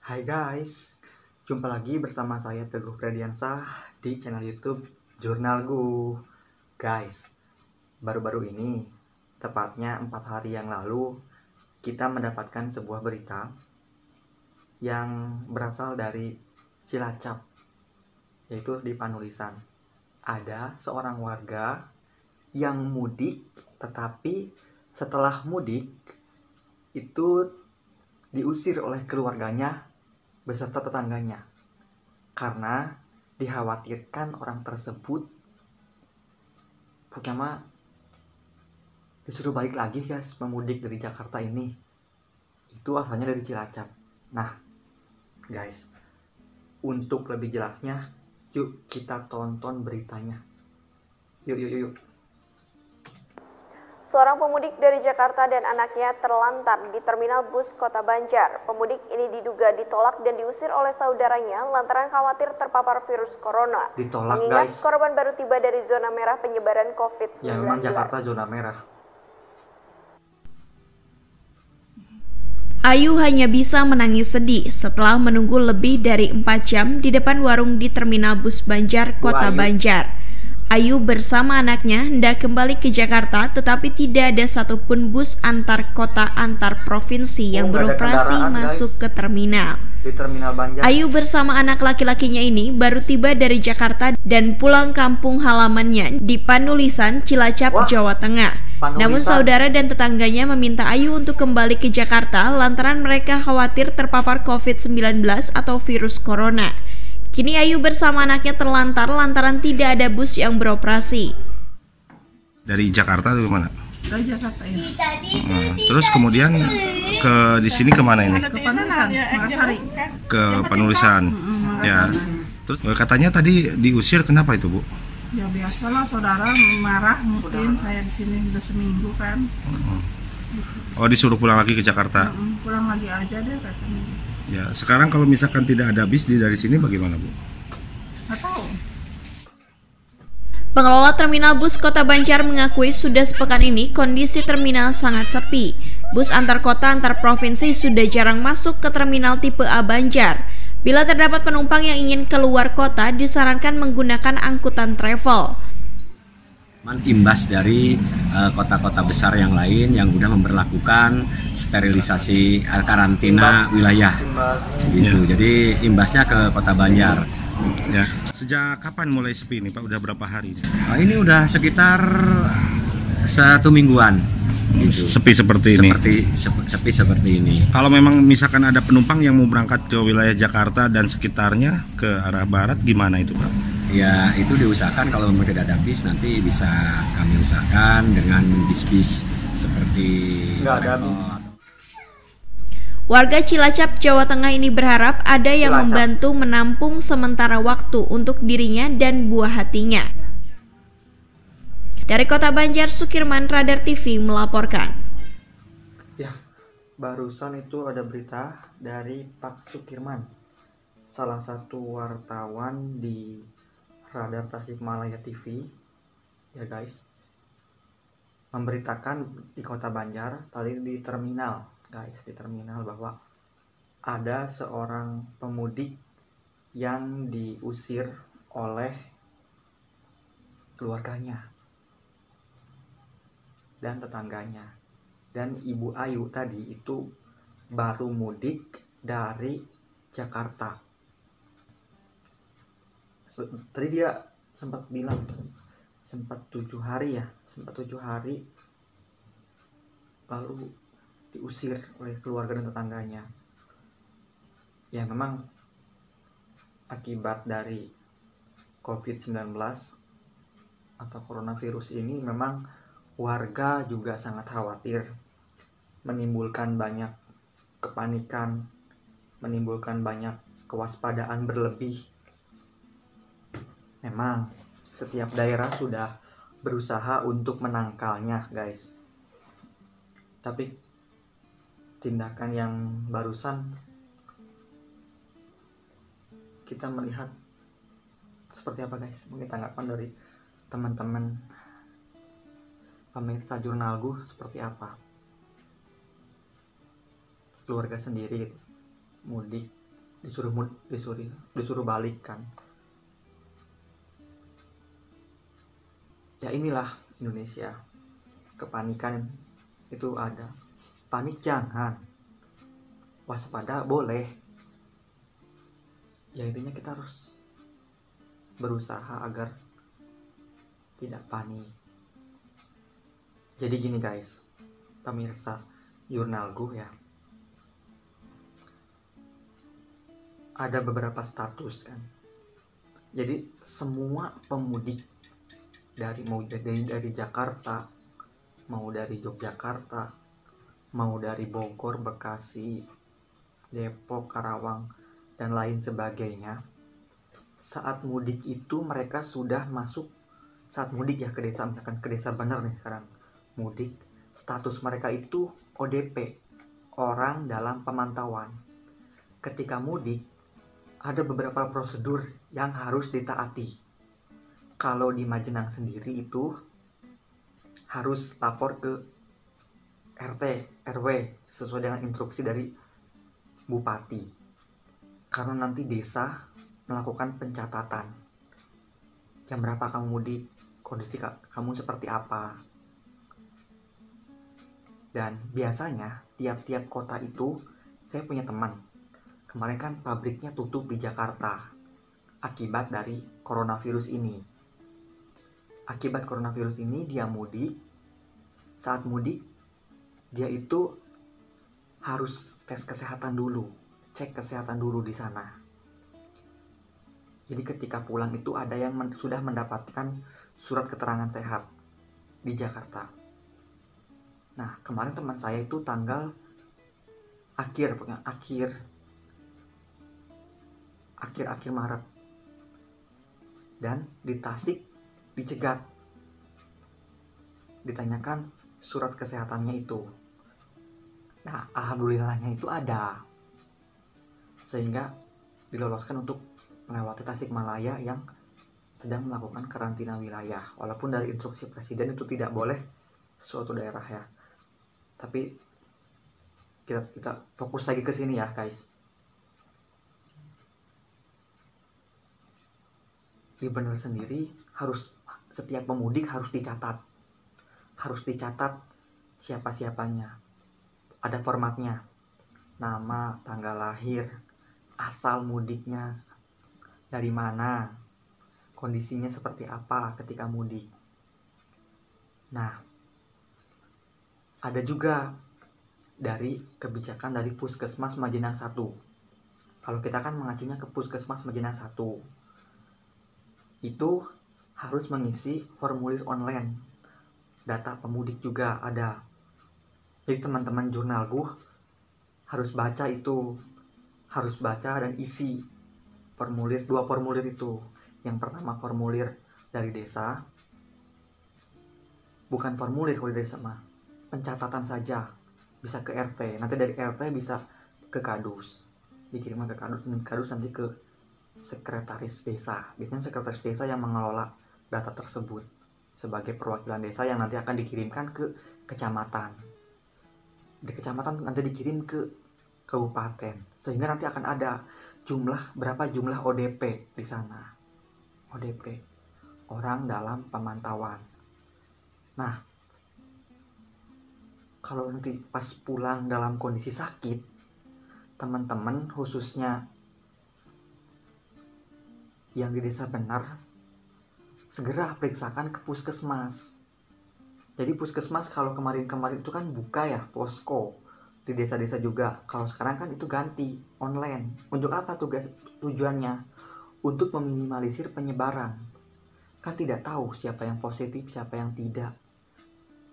Hai guys, jumpa lagi bersama saya Teguh Prediansah di channel YouTube Jurnalgu. Guys, baru-baru ini, tepatnya 4 hari yang lalu, kita mendapatkan sebuah berita yang berasal dari Cilacap, yaitu di Panulisan. Ada seorang warga yang mudik, tetapi setelah mudik itu diusir oleh keluarganya beserta tetangganya karena dikhawatirkan orang tersebut pertama disuruh balik lagi guys, pemudik dari Jakarta ini itu asalnya dari Cilacap. Nah guys, untuk lebih jelasnya yuk kita tonton beritanya. Yuk. Seorang pemudik dari Jakarta dan anaknya terlantar di terminal bus Kota Banjar. Pemudik ini diduga ditolak dan diusir oleh saudaranya lantaran khawatir terpapar virus corona. Ditolak mengingat guys. Korban baru tiba dari zona merah penyebaran COVID-19. Ya memang Jakarta zona merah. Ayu hanya bisa menangis sedih setelah menunggu lebih dari 4 jam di depan warung di terminal bus Banjar, Kota Banjar. Ayu bersama anaknya hendak kembali ke Jakarta, tetapi tidak ada satupun bus antar kota antar provinsi yang beroperasi masuk ke terminal. Di terminal Banjar. Ayu bersama anak laki-lakinya ini baru tiba dari Jakarta dan pulang kampung halamannya di Panulisan, Cilacap, Jawa Tengah. Namun saudara dan tetangganya meminta Ayu untuk kembali ke Jakarta lantaran mereka khawatir terpapar COVID-19 atau virus corona. Kini Ayu bersama anaknya terlantar lantaran tidak ada bus yang beroperasi. Dari Jakarta atau mana? Dari Jakarta ya. Terus kemudian di sini kemana ini? Ke Panulisan, Makassari. Ke Panulisan. Ya. Terus katanya tadi diusir, kenapa itu, Bu? Ya biasalah, saudara marah mungkin saya di sini udah seminggu kan. Oh, disuruh pulang lagi ke Jakarta. Pulang lagi aja deh katanya. Ya, sekarang kalau misalkan tidak ada bis dari sini bagaimana, Bu? Nggak tahu. Pengelola terminal bus Kota Banjar mengakui sudah sepekan ini kondisi terminal sangat sepi. Bus antar kota antar provinsi sudah jarang masuk ke terminal tipe A Banjar. Bila terdapat penumpang yang ingin keluar kota, disarankan menggunakan angkutan travel. Imbas dari kota-kota besar yang lain yang sudah memperlakukan sterilisasi karantina wilayah, gitu. Jadi imbasnya ke Kota Banjar. Ya. Sejak kapan mulai sepi ini, Pak? Udah berapa hari? Ini udah sekitar 1 mingguan. Gitu. Sepi seperti ini. Sepi seperti ini. Kalau memang misalkan ada penumpang yang mau berangkat ke wilayah Jakarta dan sekitarnya ke arah barat, gimana itu, Pak? Ya itu diusahakan kalau memang tidak ada bis, nanti bisa kami usahakan dengan bis-bis seperti nggak ada bis. Warga Cilacap, Jawa Tengah ini berharap ada yang membantu menampung sementara waktu untuk dirinya dan buah hatinya. Dari Kota Banjar, Sukirman, Radar TV melaporkan. Ya, barusan itu ada berita dari Pak Sukirman, salah satu wartawan di Radar Tasikmalaya TV, ya guys, memberitakan di Kota Banjar tadi di terminal, guys, di terminal bahwa ada seorang pemudik yang diusir oleh keluarganya dan tetangganya. Dan Ibu Ayu tadi itu baru mudik dari Jakarta. Tadi dia sempat bilang sempat 7 hari lalu diusir oleh keluarga dan tetangganya. Ya memang akibat dari COVID-19 atau coronavirus ini memang warga juga sangat khawatir, menimbulkan banyak kepanikan, menimbulkan banyak kewaspadaan berlebih. Memang setiap daerah sudah berusaha untuk menangkalnya, guys. Tapi tindakan yang barusan kita melihat seperti apa, guys? Mungkin tanggapan dari teman-teman pemirsa Jurnalgu seperti apa? Keluarga sendiri mudik disuruh balik kan. Ya inilah Indonesia, kepanikan itu ada. Panik jangan, waspada boleh. Ya intinya kita harus berusaha agar tidak panik. Jadi gini guys, pemirsa Jurnalguh ya, ada beberapa status kan. Jadi semua pemudik dari Jakarta, mau dari Yogyakarta, mau dari Bogor, Bekasi, Depok, Karawang, dan lain sebagainya, saat mudik itu mereka sudah masuk, saat mudik ya ke desa, misalkan ke desa bener nih sekarang mudik, status mereka itu ODP, orang dalam pemantauan. Ketika mudik ada beberapa prosedur yang harus ditaati. Kalau di Majenang sendiri itu harus lapor ke RT, RW sesuai dengan instruksi dari Bupati. Karena nanti desa melakukan pencatatan. Jam berapa kamu mudik, kondisi kamu seperti apa. Dan biasanya tiap-tiap kota itu, saya punya teman, kemarin kan pabriknya tutup di Jakarta akibat dari coronavirus ini. Akibat coronavirus ini dia mudik. Saat mudik dia itu harus tes kesehatan dulu, cek kesehatan dulu di sana. Jadi ketika pulang itu ada yang sudah mendapatkan surat keterangan sehat di Jakarta. Nah kemarin teman saya itu tanggal akhir Maret, dan di Tasik dicegat, ditanyakan surat kesehatannya itu. Nah alhamdulillahnya itu ada, sehingga diloloskan untuk melewati Tasikmalaya yang sedang melakukan karantina wilayah. Walaupun dari instruksi presiden itu tidak boleh suatu daerah ya, tapi kita fokus lagi ke sini ya guys. Di bener sendiri setiap pemudik harus dicatat siapa-siapanya. Ada formatnya, nama, tanggal lahir, asal mudiknya dari mana, kondisinya seperti apa ketika mudik. Nah, ada juga dari kebijakan dari Puskesmas Majenang 1. Kalau kita kan mengacunya ke Puskesmas Majenang 1, itu harus mengisi formulir online. Data pemudik juga ada. Jadi teman-teman Jurnalguh harus baca dan isi formulir, 2 formulir itu. Yang pertama formulir dari desa, bukan formulir kalau dari desa mah, pencatatan saja, bisa ke RT, nanti dari RT bisa ke Kadus, dikirimkan ke Kadus nanti ke sekretaris desa. Biasanya sekretaris desa yang mengelola data tersebut sebagai perwakilan desa yang nanti akan dikirimkan ke kecamatan. Di kecamatan nanti dikirim ke kabupaten, sehingga nanti akan ada berapa jumlah ODP di sana. ODP, orang dalam pemantauan. Nah, kalau nanti pas pulang dalam kondisi sakit, teman-teman khususnya yang di desa benar, segera periksakan ke puskesmas. Jadi puskesmas kalau kemarin itu kan buka ya posko di desa-desa juga. Kalau sekarang kan itu ganti online. Untuk apa tujuannya? Untuk meminimalisir penyebaran. Kan tidak tahu siapa yang positif, siapa yang tidak.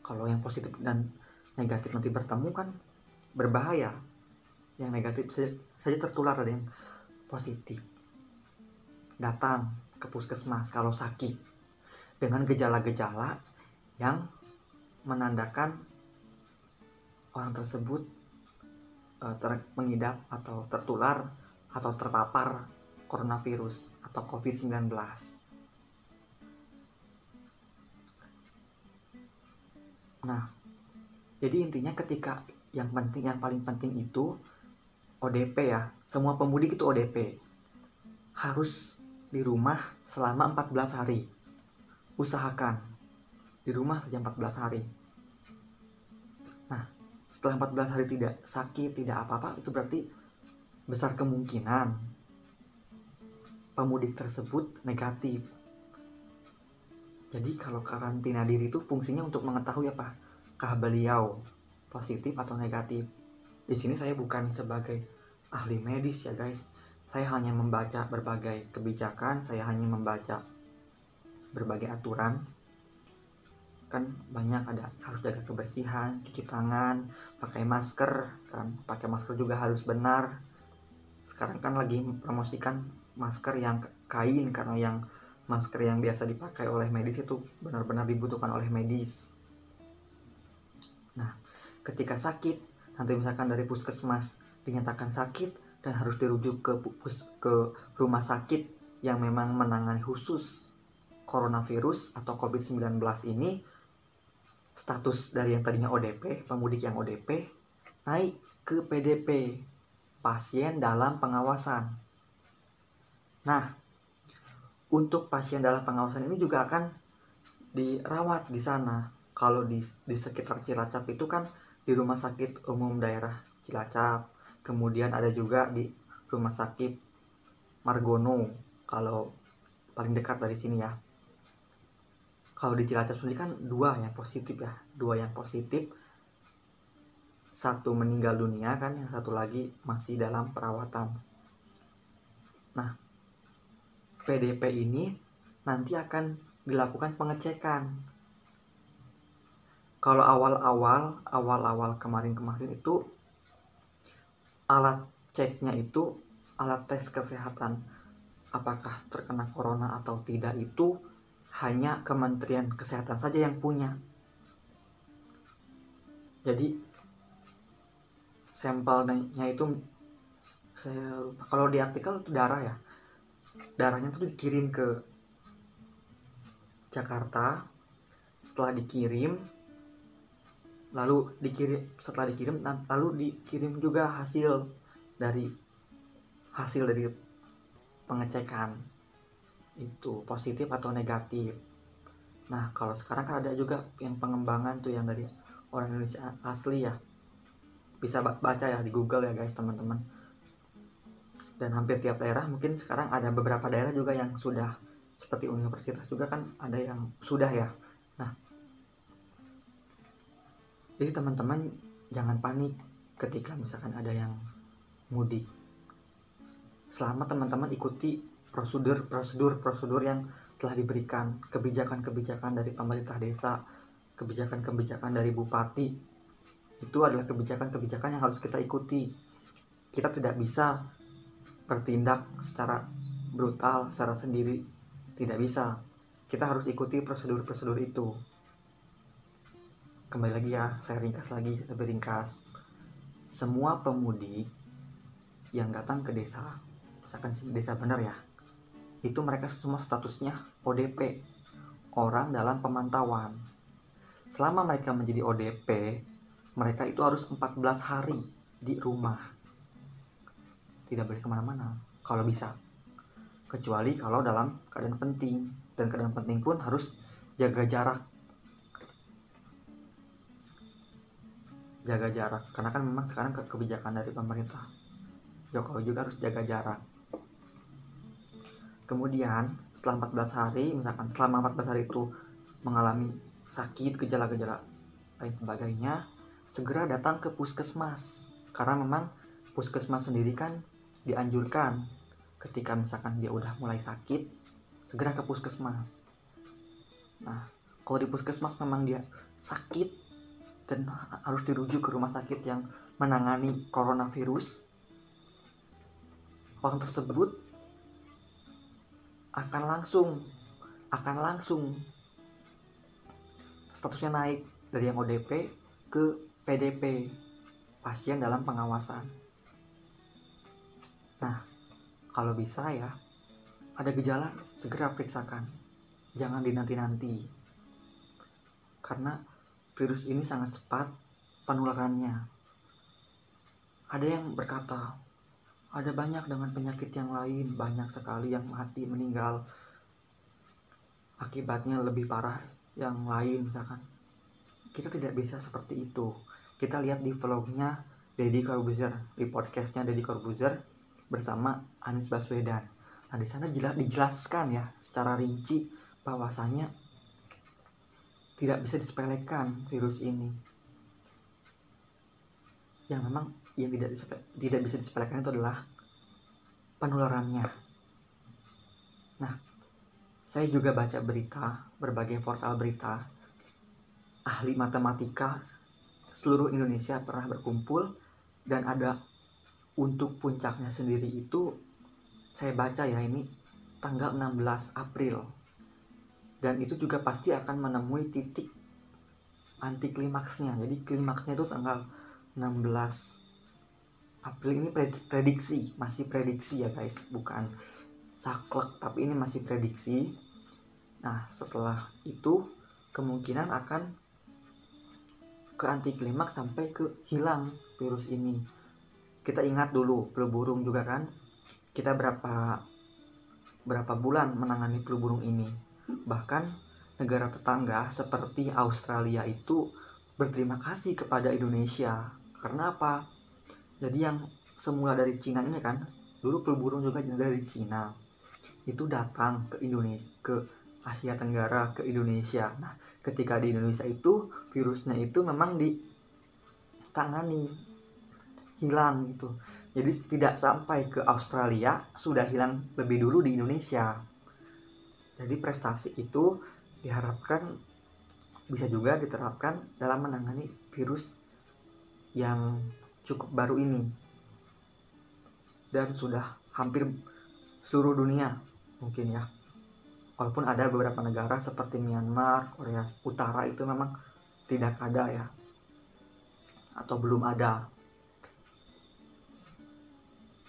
Kalau yang positif dan negatif nanti bertemu kan berbahaya. Yang negatif saja tertular, ada yang positif. Datang ke puskesmas kalau sakit dengan gejala-gejala yang menandakan orang tersebut mengidap atau tertular atau terpapar coronavirus atau COVID-19. Nah, jadi intinya ketika yang paling penting itu ODP ya, semua pemudik itu ODP. Harus di rumah selama 14 hari. Usahakan di rumah saja 14 hari. Nah, setelah 14 hari tidak sakit, tidak apa-apa, itu berarti besar kemungkinan pemudik tersebut negatif. Jadi kalau karantina diri itu fungsinya untuk mengetahui apakah beliau positif atau negatif. Di sini saya bukan sebagai ahli medis ya guys. Saya hanya membaca berbagai kebijakan, saya hanya membaca berbagai aturan. Kan banyak ada harus jaga kebersihan, cuci tangan, pakai masker kan. Pakai masker juga harus benar. Sekarang kan lagi mempromosikan masker yang kain, karena yang masker yang biasa dipakai oleh medis itu benar-benar dibutuhkan oleh medis. Nah, ketika sakit, nanti misalkan dari puskesmas dinyatakan sakit dan harus dirujuk ke rumah sakit yang memang menangani khusus coronavirus atau COVID-19 ini, status dari yang tadinya ODP, pemudik yang ODP, naik ke PDP, pasien dalam pengawasan. Nah, untuk pasien dalam pengawasan ini juga akan dirawat di sana. Kalau di sekitar Cilacap itu kan di Rumah Sakit Umum Daerah Cilacap, kemudian ada juga di Rumah Sakit Margono kalau paling dekat dari sini ya. Kalau di Cilacap sendiri kan dua yang positif, satu meninggal dunia kan, yang satu lagi masih dalam perawatan. Nah, PDP ini nanti akan dilakukan pengecekan. Kalau awal-awal kemarin itu alat ceknya itu alat tes kesehatan apakah terkena corona atau tidak itu hanya Kementerian Kesehatan saja yang punya. Jadi sampelnya itu saya lupa, kalau di artikel itu darah ya. Darahnya tuh dikirim ke Jakarta. Setelah dikirim lalu dikirim juga hasil dari pengecekan itu positif atau negatif. Nah, kalau sekarang kan ada juga yang pengembangan tuh yang dari orang Indonesia asli ya. Bisa baca ya di Google ya guys, teman-teman. Dan hampir tiap daerah, mungkin sekarang ada beberapa daerah juga yang sudah, seperti universitas juga kan ada yang sudah ya. Nah, jadi teman-teman jangan panik ketika misalkan ada yang mudik. Selama teman-teman ikuti prosedur yang telah diberikan, kebijakan-kebijakan dari pemerintah desa, kebijakan-kebijakan dari bupati, itu adalah kebijakan-kebijakan yang harus kita ikuti. Kita tidak bisa bertindak secara brutal, secara sendiri, tidak bisa. Kita harus ikuti prosedur-prosedur itu. Kembali lagi ya, saya ringkas lagi, lebih ringkas. Semua pemudik yang datang ke desa, misalkan desa benar ya, itu mereka semua statusnya ODP, orang dalam pemantauan. Selama mereka menjadi ODP, mereka itu harus 14 hari di rumah. Tidak boleh kemana-mana kalau bisa, kecuali kalau dalam keadaan penting, dan keadaan penting pun harus jaga jarak, karena kan memang sekarang kebijakan dari pemerintah Jokowi juga harus jaga jarak. Kemudian setelah 14 hari, misalkan selama 14 hari itu mengalami sakit, gejala-gejala lain sebagainya, segera datang ke puskesmas, karena memang puskesmas sendiri kan dianjurkan ketika misalkan dia udah mulai sakit, segera ke puskesmas. Nah, kalau di puskesmas memang dia sakit dan harus dirujuk ke rumah sakit yang menangani coronavirus, orang tersebut akan langsung statusnya naik dari yang ODP ke PDP, pasien dalam pengawasan. Nah, kalau bisa ya, ada gejala segera periksakan, jangan dinanti-nanti, karena virus ini sangat cepat penularannya. Ada yang berkata, Ada banyak dengan penyakit yang lain, banyak sekali yang mati, meninggal. Akibatnya lebih parah yang lain misalkan. Kita tidak bisa seperti itu. Kita lihat di vlognya Deddy Corbuzier, di podcastnya Deddy Corbuzier bersama Anies Baswedan. Nah, di sana dijelaskan ya secara rinci bahwasanya tidak bisa disepelekan virus ini. Yang memang yang tidak bisa disepelekan itu adalah penularannya. Nah, saya juga baca berita, berbagai portal berita, ahli matematika seluruh Indonesia pernah berkumpul, dan ada untuk puncaknya sendiri itu saya baca ya ini tanggal 16 April. Dan itu juga pasti akan menemui titik anti klimaksnya. Jadi klimaksnya itu tanggal 16 April. Ini prediksi, masih prediksi ya guys, bukan saklek, tapi ini masih prediksi. Nah, setelah itu kemungkinan akan ke anti klimaks sampai ke hilang virus ini. Kita ingat dulu flu burung juga kan, kita berapa bulan menangani flu burung ini. Bahkan negara tetangga seperti Australia itu berterima kasih kepada Indonesia. Karena apa? Jadi yang semula dari Cina ini kan, dulu flu burung juga dari Cina, itu datang ke Indonesia, ke Asia Tenggara, ke Indonesia. Nah, ketika di Indonesia itu virusnya itu memang ditangani, hilang gitu. Jadi tidak sampai ke Australia, sudah hilang lebih dulu di Indonesia. Jadi prestasi itu diharapkan bisa juga diterapkan dalam menangani virus yang cukup baru ini. Dan sudah hampir seluruh dunia mungkin ya. Walaupun ada beberapa negara seperti Myanmar, Korea Utara itu memang tidak ada ya, atau belum ada.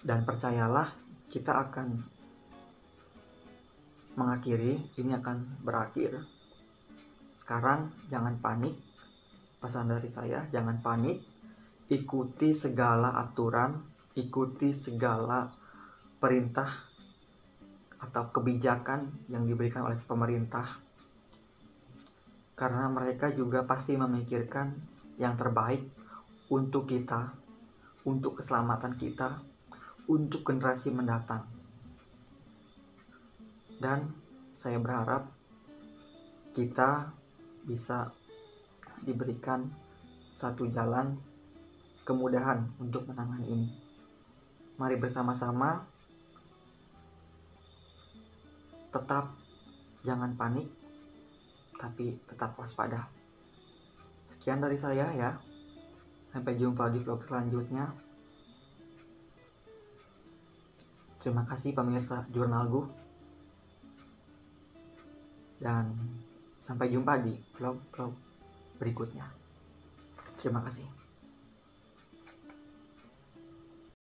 Dan percayalah, kita akan mengakhiri, ini akan berakhir. Sekarang jangan panik. Pesan dari saya, jangan panik. Ikuti segala aturan, ikuti segala perintah atau kebijakan yang diberikan oleh pemerintah. Karena mereka juga pasti memikirkan yang terbaik untuk kita, untuk keselamatan kita, untuk generasi mendatang. Dan saya berharap kita bisa diberikan satu jalan kemudahan untuk menangani ini. Mari bersama-sama tetap jangan panik, tapi tetap waspada. Sekian dari saya ya. Sampai jumpa di vlog selanjutnya. Terima kasih pemirsa Jurnalgu. Dan sampai jumpa di vlog-vlog berikutnya. Terima kasih.